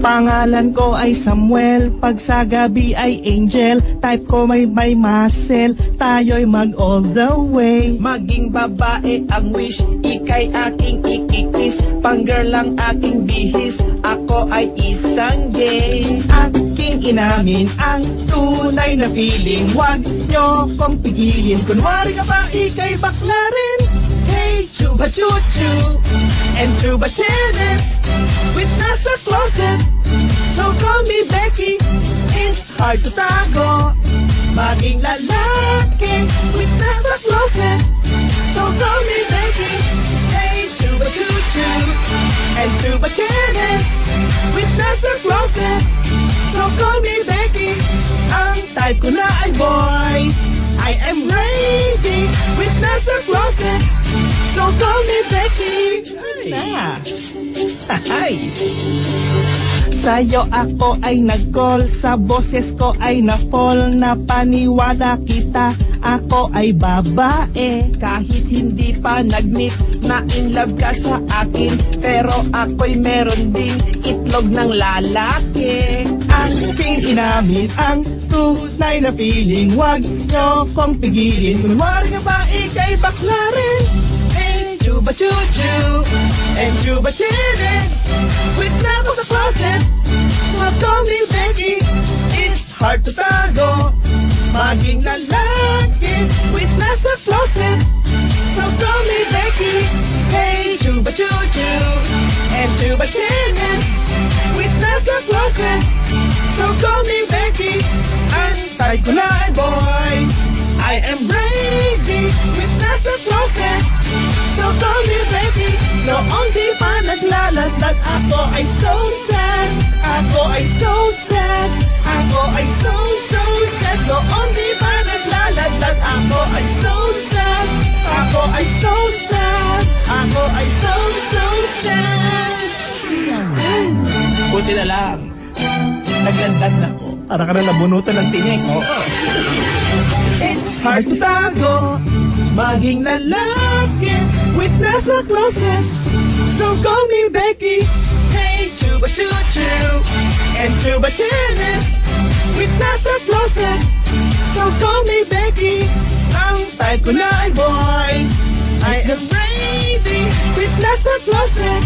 Pangalan ko ay Samuel, pag sa gabi ay Angel. Type ko may muscle, tayo'y mag all the way. Maging babae ang wish, ikay aking ikikis. Pang girl lang aking bihis, ako ay isang gay. Aking inamin ang tunay na feeling, wag nyo kong pigilin. Kunwari ka pa ikay bakla rin. Hey, chuba chuchu and chuba chenes, with nasa closet, so call me Becky. It's hard to tago, maging lalaki, with nasa closet, so call me Becky. Hey, chuba chuchu and chuba chenes, with nasa closet, so call me Becky. Ang type ko na ay boys, I am ready, with nasa closet, so call me Becky. Ay. Sa'yo ako ay nag-call, sa boses ko ay na-fall. Napaniwala kita, ako ay babae. Kahit hindi pa nag-meet, na in love ka sa akin, pero ako'y meron din itlog ng lalaki. Aking inamin ang tunay na feeling, wag nyo kong pigilin. Kunwari nga ba ikay bakla rin. Hey, chuba chuchu and chuba chenes, with nako sa closet, so call me Becky. It's hard to tago, maging lalaki, with nasa closet, so call me Becky. Hey, chuba chuchu and chuba chenes, with nasa closet, so call me Becky. Ang type ko na ay boys, I am ready, with nasa closet, so call me Becky. Noong di pa naglalagdag, ako ay so sad, ako ay so sad, ako ay so sad. Noong di pa naglalagdag, ako ay so sad, ako ay so sad, ako ay so sad. Buti na lang, naglandag na ako. Para ka na nabunutan ng tinik. It's hard to tago, maging lalaki, with nasa closet, so call me Becky. Hey, chuba chuchu and chuba chenes, with nasa closet, so call me Becky. Ang type ko na ay boys, I am ready, with nasa closet,